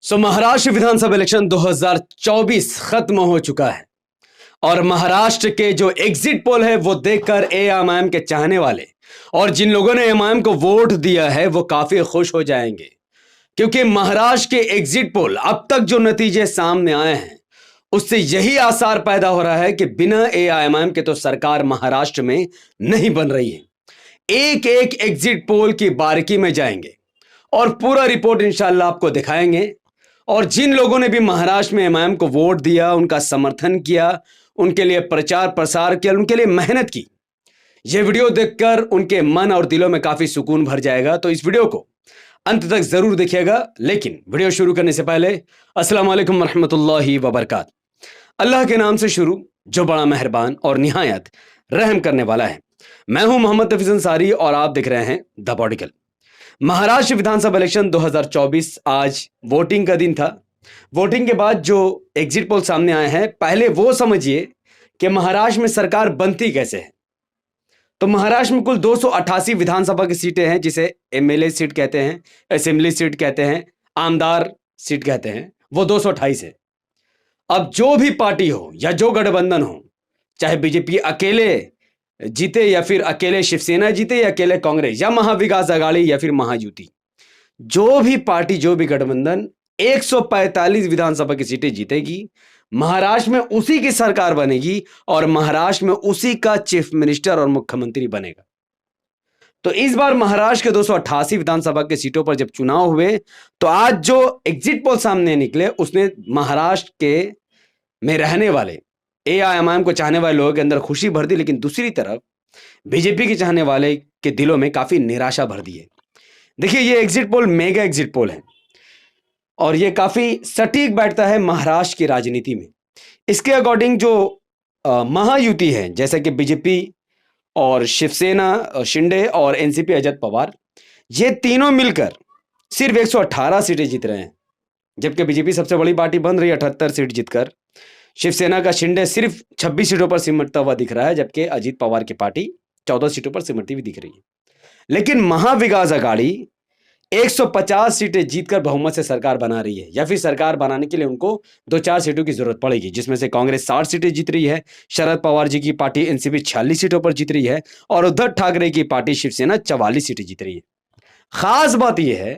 महाराष्ट्र विधानसभा election 2024 खत्म हो चुका है और महाराष्ट्र के जो एग्जिट पोल है वो देखकर एआईएमआईएम के चाहने वाले और जिन लोगों ने एआईएमआईएम को वोट दिया है वो काफी खुश हो जाएंगे, क्योंकि महाराष्ट्र के एग्जिट पोल अब तक जो नतीजे सामने आए हैं उससे यही आसार पैदा हो रहा है कि बिना एआईएमआईएम के तो सरकार महाराष्ट्र में नहीं बन रही है। एक एक एग्जिट पोल की बारीकी में जाएंगे और पूरा रिपोर्ट इंशाल्लाह आपको दिखाएंगे। और जिन लोगों ने भी महाराष्ट्र में एमआईएम को वोट दिया, उनका समर्थन किया, उनके लिए प्रचार प्रसार किया, उनके लिए मेहनत की, यह वीडियो देखकर उनके मन और दिलों में काफी सुकून भर जाएगा। तो इस वीडियो को अंत तक जरूर देखिएगा। लेकिन वीडियो शुरू करने से पहले अस्सलाम वालेकुम रहमतुल्लाहि व बरकात। अल्लाह के नाम से शुरू जो बड़ा मेहरबान और निहायत रहम करने वाला है। मैं हूं मोहम्मद तफीज अंसारी और आप देख रहे हैं the political. Maharashtra Vidhan Sabha election 2024 आज वोटिंग का दिन था। वोटिंग के बाद जो एग्जिट पोल सामने आए हैं, पहले वो समझिए कि महाराष्ट्र में सरकार बनती कैसे है। तो महाराष्ट्र में कुल 288 विधानसभा की सीटें हैं, जिसे एमएलए सीट कहते हैं, असेंबली सीट कहते हैं, आमदार सीट कहते हैं, वो 228 है। अब जो भी पार्टी हो या जो गठबंधन हो, चाहे बीजेपी अकेले जीते या फिर अकेले शिवसेना जीते या अकेले कांग्रेस या महाविकास आघाड़ी या फिर महायुति, जो भी पार्टी जो भी गठबंधन 145 विधानसभा की सीटें जीतेगी, महाराष्ट्र में उसी की सरकार बनेगी और महाराष्ट्र में उसी का चीफ मिनिस्टर और मुख्यमंत्री बनेगा। तो इस बार महाराष्ट्र के 288 विधानसभा के सीटों पर जब चुनाव हुए तो आज जो एग्जिट पोल सामने निकले उसने महाराष्ट्र के में रहने वाले एआईएमआईएम को चाहने वाले लोगों के अंदर खुशी भर दी, लेकिन दूसरी तरफ बीजेपी के चाहने वाले के दिलों में काफी निराशा भर दी है। देखिए, ये exit poll mega exit poll है और ये काफी सटीक बैठता है महाराष्ट्र की राजनीति में। इसके अकॉर्डिंग जो महायुति है, जैसे कि बीजेपी और शिवसेना शिंदे और एनसीपी अजित पवार, ये तीनों मिलकर सिर्फ 118 सीटें जीत रहे हैं, जबकि बीजेपी सबसे बड़ी पार्टी बन रही है 78 सीट जीतकर। शिवसेना का शिंदे सिर्फ 26 सीटों पर सिमटता हुआ दिख रहा है, जबकि अजित पवार की पार्टी 14 सीटों पर सिमटती हुई दिख रही है। लेकिन महाविकास आघाड़ी 150 सीटें जीतकर बहुमत से सरकार बना रही है, या फिर सरकार बनाने के लिए उनको 2-4 सीटों की जरूरत पड़ेगी, जिसमें से कांग्रेस 60 सीटें जीत रही है, शरद पवार जी की पार्टी एनसीपी 46 सीटों पर जीत रही है और उद्धव ठाकरे की पार्टी शिवसेना 44 सीटें जीत रही है। खास बात यह है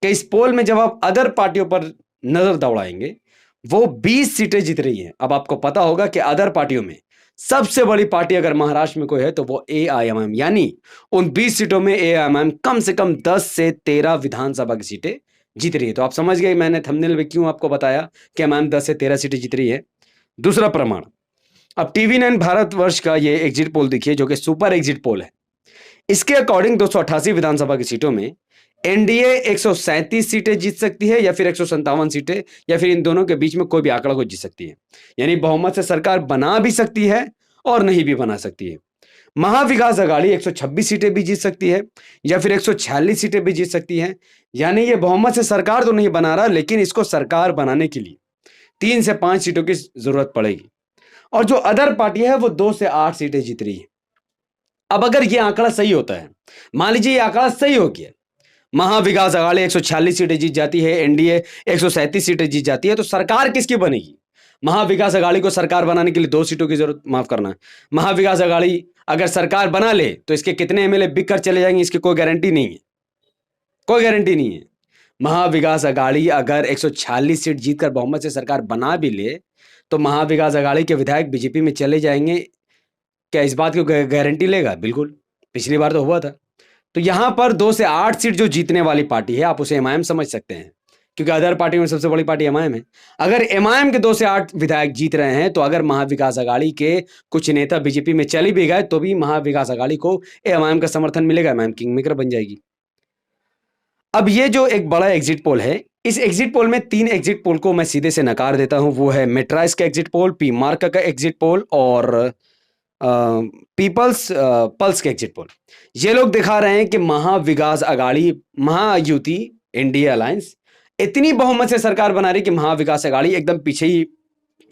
कि इस पोल में जब आप अदर पार्टियों पर नजर दौड़ाएंगे, वो 20 सीटें जीत रही हैं। अब आपको पता होगा कि अदर पार्टियों में सबसे बड़ी पार्टी अगर महाराष्ट्र में कोई है तो वो एआईएमआईएम, यानी उन 20 सीटों में एआईएमआईएम कम से कम 10 से 13 विधानसभा की सीटें जीत रही है। तो आप समझ गए मैंने थंबनेल में क्यों आपको बताया कि एमआईएम 10 से 13 सीटें जीत रही है। दूसरा प्रमाण, अब टीवी9 भारतवर्ष का ये एग्जिट पोल देखिए, जो कि सुपर एग्जिट पोल है। इसके अकॉर्डिंग 288 विधानसभा की सीटों में एनडीए 137 सीटें जीत सकती है या फिर 157 सीटें, या फिर इन दोनों के बीच में कोई भी आंकड़ा को जीत सकती है, यानी बहुमत से सरकार बना भी सकती है और नहीं भी बना सकती है। महाविकास आघाड़ी 126 सीटें भी जीत सकती है या फिर 146 सीटें भी जीत सकती है, यानी ये बहुमत से सरकार तो नहीं बना रहा, लेकिन इसको सरकार बनाने के लिए 3 से 5 सीटों की जरूरत पड़ेगी। और जो अदर पार्टी है वो 2 से 8 सीटें जीत रही है। अब अगर ये आंकड़ा सही होता है, मान लीजिए ये आंकड़ा सही हो गया, महाविकास आघाड़ी 146 सीटें जीत जाती है, एनडीए 137 सीटें जीत जाती है, तो सरकार किसकी बनेगी? महाविकास आघाड़ी को सरकार बनाने के लिए 2 सीटों की जरूरत, माफ करना, महाविकास आघाड़ी अगर सरकार बना ले तो इसके कितने एमएलए बिक कर चले जाएंगे, इसकी कोई गारंटी नहीं है, कोई गारंटी नहीं है। महाविकास आघाड़ी अगर 146 सीट जीतकर बहुमत से सरकार बना भी ले तो महाविकास आघाड़ी के विधायक बीजेपी में चले जाएंगे। क्या इस बात की गारंटी लेगा? बिल्कुल, पिछली बार तो हुआ था। तो यहां पर 2 से 8 सीट जो जीतने वाली पार्टी है, आप उसे एमआईएम समझ सकते हैं, क्योंकि अदर पार्टी में सबसे बड़ी पार्टी एमआईएम है। अगर एमआईएम के 2 से 8 विधायक जीत रहे हैं तो अगर महाविकास आघाड़ी के कुछ नेता बीजेपी में चली भी गए तो भी महाविकास आघाड़ी को एमआईएम का समर्थन मिलेगा, एमआईएम किंग मेकर बन जाएगी। अब ये जो एक बड़ा एग्जिट पोल है, इस एग्जिट पोल में 3 एग्जिट पोल को मैं सीधे से नकार देता हूं। वो है मेट्राइस का एग्जिट पोल, पी मार्क का एग्जिट पोल और पीपल्स पल्स के एग्जिट पोल। ये लोग दिखा रहे हैं कि महाविकास आघाड़ी, महायुति, एनडीए अलायंस इतनी बहुमत से सरकार बना रही कि महाविकास आघाड़ी एकदम पीछे ही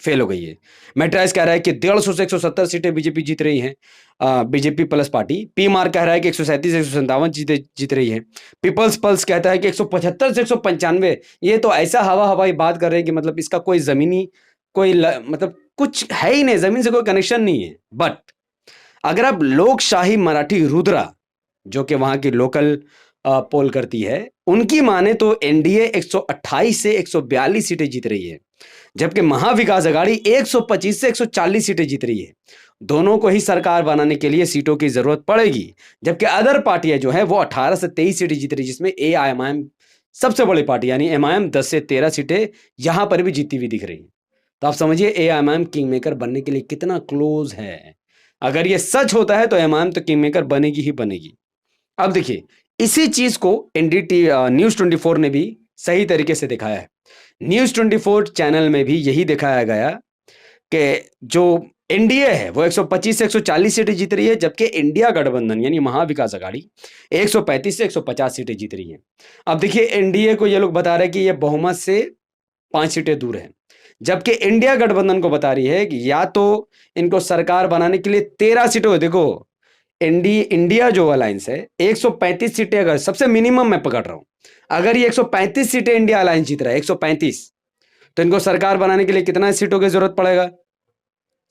फेल हो गई है। मेट्राइज कह रहा है कि 150 से 170 सीटें बीजेपी जीत रही है, बीजेपी प्लस पार्टी। पी मार कह रहा है कि 137 से 157 जीत रही है। पीपल्स पल्स कहता है कि 175 से 195। ये तो ऐसा हवा हवाई बात कर रहे हैं कि मतलब इसका कोई जमीनी मतलब कुछ है ही नहीं, जमीन से कोई कनेक्शन नहीं है। बट अगर आप लोकशाही मराठी रुद्रा, जो कि वहां की लोकल पोल करती है, उनकी माने तो एनडीए 128 से 142 सीटें जीत रही है, जबकि महाविकास आघाड़ी 125 से 140 सीटें जीत रही है। दोनों को ही सरकार बनाने के लिए सीटों की जरूरत पड़ेगी, जबकि अदर पार्टियां जो है वो 18 से 23 सीटें जीत रही है, जिसमें एआईएमआईएम सबसे बड़ी पार्टी यानी एमआईएम 10 से 13 सीटें यहां पर भी जीती हुई दिख रही है। तो आप समझिए एआईएमआईएम किंग मेकर बनने के लिए कितना क्लोज है। अगर ये सच होता है तो एमआईएम तो किंग मेकर बनेगी ही बनेगी। अब देखिए, इसी चीज को एनडीटी न्यूज 24 ने भी सही तरीके से दिखाया है। न्यूज 24 चैनल में भी यही दिखाया गया कि जो एनडीए है वो 125 से 140 सीटें जीत रही है, जबकि इंडिया गठबंधन यानी महाविकास आघाड़ी 135 से 150 सीटें जीत रही है। अब देखिए, एनडीए को ये लोग बता रहे हैं कि ये बहुमत से 5 सीटें दूर है, जबकि इंडिया गठबंधन को बता रही है कि या तो इनको सरकार बनाने के लिए 13 सीटें। देखो, इंडिया जो अलायंस है 135 सीटें, अगर सबसे मिनिमम मैं पकड़ रहा हूं, अगर ये 135 सीटें इंडिया अलायंस जीत रहा है 135, तो इनको सरकार बनाने के लिए कितना सीटों की जरूरत पड़ेगा?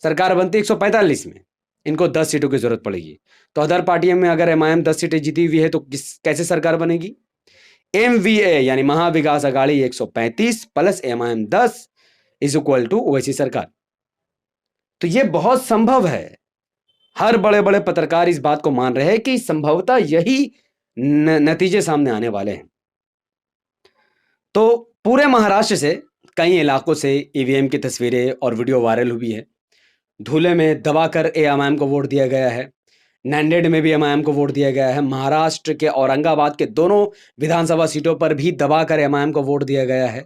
सरकार बनती 145 में, इनको 10 सीटों की जरूरत पड़ेगी। तो अदर पार्टियों में अगर एमआईएम 10 सीटें जीती हुई है तो कैसे सरकार बनेगी? एमवीए यानी Mahavikas Aghadi 135 plus MIM 10 is equal to Owaisi सरकार। तो ये बहुत संभव है। हर बड़े बड़े पत्रकार इस बात को मान रहे हैं कि संभवतः यही नतीजे सामने आने वाले हैं। तो पूरे महाराष्ट्र से कई इलाकों से ईवीएम की तस्वीरें और वीडियो वायरल हुई है। धुले में दबाकर एआईएमआईएम को वोट दिया गया है। नांदेड़ में भी एमआईएम को वोट दिया गया है। महाराष्ट्र के औरंगाबाद के दोनों विधानसभा सीटों पर भी दबाकर एमआईएम को वोट दिया गया है।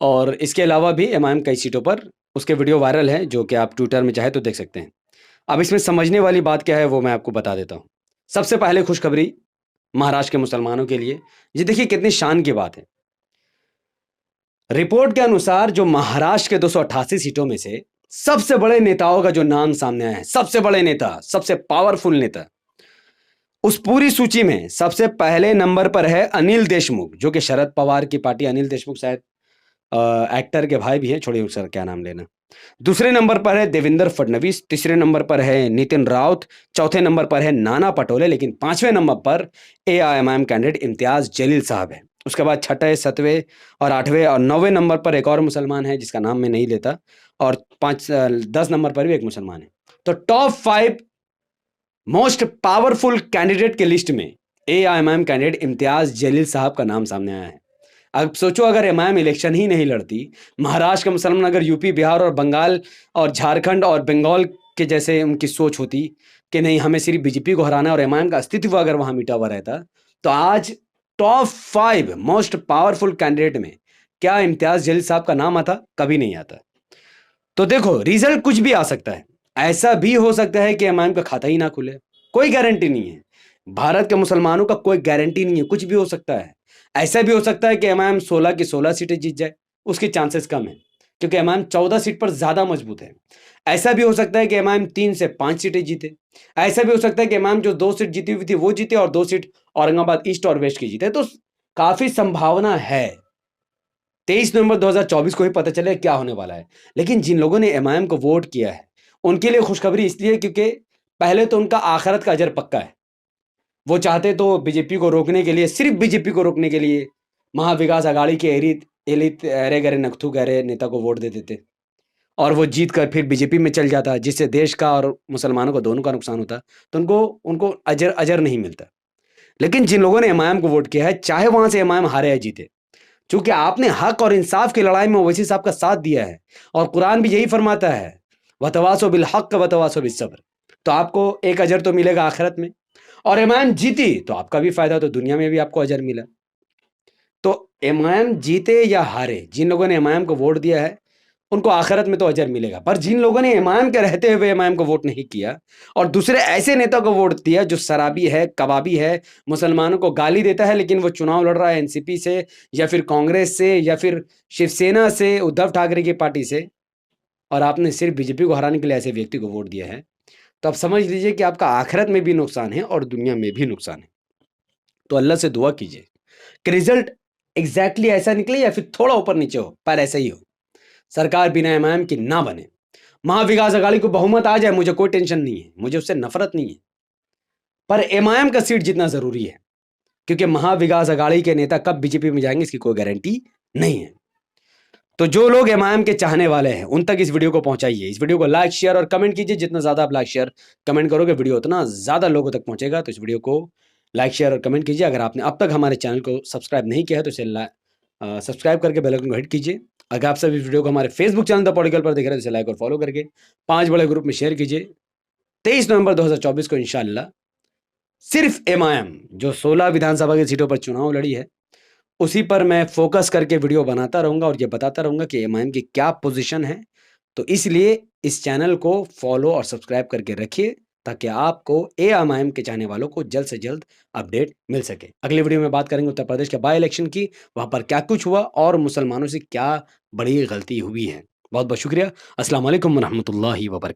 और इसके अलावा भी एमआईएम कई सीटों पर, उसके वीडियो वायरल है जो कि आप ट्विटर में चाहे तो देख सकते हैं। अब इसमें समझने वाली बात क्या है वो मैं आपको बता देता हूं। सबसे पहले खुशखबरी महाराष्ट्र के मुसलमानों के लिए। ये देखिए कितनी शान की बात है। रिपोर्ट के अनुसार जो महाराष्ट्र के 288 सीटों में से सबसे बड़े नेताओं का जो नाम सामने आया है, सबसे बड़े नेता, सबसे पावरफुल नेता, उस पूरी सूची में सबसे पहले नंबर पर है अनिल देशमुख, जो कि शरद पवार की पार्टी। अनिल देशमुख शायद एक्टर के भाई भी हैं, छोड़िए सर क्या नाम लेना। दूसरे नंबर पर है देवेंद्र फडणवीस। तीसरे नंबर पर है नितिन राउत। चौथे नंबर पर है नाना पटोले। लेकिन 5वें नंबर पर एआईएमआईएम कैंडिडेट इम्तियाज जलील साहब है। उसके बाद 6ठे, 7वें और 8वें और 9वें नंबर पर एक और मुसलमान है जिसका नाम मैं नहीं लेता, और 10 नंबर पर भी एक मुसलमान है। तो टॉप 5 मोस्ट पावरफुल कैंडिडेट के लिस्ट में एआईएमआईएम कैंडिडेट इम्तियाज जलील साहब का नाम सामने आया है। अब सोचो, अगर एमआईएम इलेक्शन ही नहीं लड़ती, महाराष्ट्र के मुसलमान अगर यूपी, बिहार और बंगाल और झारखंड और बंगाल के जैसे उनकी सोच होती कि नहीं हमें सिर्फ बीजेपी को हराना है और एमआईएम का अस्तित्व अगर वहां मिटा हुआ रहता, तो आज टॉप 5 मोस्ट पावरफुल कैंडिडेट में क्या इम्तियाज जलील साहब का नाम आता? कभी नहीं आता। तो देखो, रिजल्ट कुछ भी आ सकता है। ऐसा भी हो सकता है कि एमआईएम का खाता ही ना खुले, कोई गारंटी नहीं है। भारत के मुसलमानों का कोई गारंटी नहीं है, कुछ भी हो सकता है। ऐसा भी हो सकता है कि एमआईएम 16 की 16 सीटें जीत जाए, उसके चांसेस कम है क्योंकि एमआईएम 14 सीट पर ज्यादा मजबूत है। ऐसा भी हो सकता है कि एमआईएम 3 से 5 सीटें जीते। ऐसा भी हो सकता है कि एमआईएम जो 2 सीट जीती हुई थी वो जीते और 2 सीट औरंगाबाद ईस्ट और वेस्ट की जीते। तो काफी संभावना है। 23 नवंबर 2024 को ही पता चले क्या होने वाला है। लेकिन जिन लोगों ने एमआईएम को वोट किया है उनके लिए खुशखबरी इसलिए क्योंकि पहले तो उनका आखिरत का अजर पक्का है। वो चाहते तो बीजेपी को रोकने के लिए, सिर्फ बीजेपी को रोकने के लिए महाविकास आघाड़ी के एलित अरे गरे नखथू गरे नेता को वोट दे देते और वो जीत कर फिर बीजेपी में चल जाता, जिससे देश का और मुसलमानों को दोनों का नुकसान होता। तो उनको उनको अजर अजर नहीं मिलता। लेकिन जिन लोगों ने एमआईएम को वोट किया है, चाहे वहां से एमआईएम हारे या जीते, क्योंकि आपने हक और इंसाफ की लड़ाई में ओवैसी साहब का साथ दिया है और कुरान भी यही फरमाता है, वतवासो बिल हक वतवासो बिस सब्र। तो आपको एक अजर तो मिलेगा आखिरत में, और एमआईएम जीती तो आपका भी फायदा, तो दुनिया में भी आपको अजर मिला। तो एमआईएम जीते या हारे, जिन लोगों ने एमआईएम को वोट दिया है उनको आखिरत में तो अजर मिलेगा। पर जिन लोगों ने एमआईएम के रहते हुए एमआईएम को वोट नहीं किया और दूसरे ऐसे नेता को वोट दिया जो शराबी है, कबाबी है, मुसलमानों को गाली देता है, लेकिन वो चुनाव लड़ रहा है एनसीपी से या फिर कांग्रेस से या फिर शिवसेना से, उद्धव ठाकरे की पार्टी से, और आपने सिर्फ बीजेपी को हराने के लिए ऐसे व्यक्ति को वोट दिया है, तो आप समझ लीजिए कि आपका आखिरत में भी नुकसान है और दुनिया में भी नुकसान है। तो अल्लाह से दुआ कीजिए कि रिजल्ट एग्जैक्टली ऐसा निकले या फिर थोड़ा ऊपर नीचे हो, पर ऐसा ही हो। सरकार बिना एमआईएम की ना बने, महाविकास अघाड़ी को बहुमत आ जाए, मुझे कोई टेंशन नहीं है, मुझे उससे नफरत नहीं है, पर एमआईएम का सीट जितना जरूरी है, क्योंकि महाविकास अघाड़ी के नेता कब बीजेपी में जाएंगे इसकी कोई गारंटी नहीं है। तो जो लोग एमआईएम के चाहने वाले हैं उन तक इस वीडियो को पहुंचाइए, इस वीडियो को लाइक शेयर और कमेंट कीजिए। जितना ज्यादा आप लाइक शेयर कमेंट करोगे वीडियो उतना ज्यादा लोगों तक पहुंचेगा। तो इस वीडियो को लाइक शेयर और कमेंट कीजिए। अगर आपने अब तक हमारे चैनल को सब्सक्राइब नहीं किया है तो इसे सब्सक्राइब करके बेल आइकन को हिट कीजिए। अगर आप सभी वीडियो को हमारे फेसबुक चैनल द पॉलिटिकल पर देख रहे हैं तो इसे लाइक और फॉलो करके 5 बड़े ग्रुप में शेयर कीजिए। 23 नवंबर 2024 को इंशाल्लाह सिर्फ एमआईएम जो 16 विधानसभा की सीटों पर चुनाव लड़ी है उसी पर मैं फोकस करके वीडियो बनाता रहूंगा और ये बताता रहूंगा कि एमआईएम की क्या पोजीशन है। तो इसलिए इस चैनल को फॉलो और सब्सक्राइब करके रखिए ताकि आपको एमआईएम के चाहने वालों को जल्द से जल्द अपडेट मिल सके। अगली वीडियो में बात करेंगे उत्तर प्रदेश के बाई इलेक्शन की, वहां पर क्या कुछ हुआ और मुसलमानों से क्या बड़ी गलती हुई है। बहुत बहुत शुक्रिया। अस्सलाम वालेकुम रहमतुल्लाहि व बरकातहू।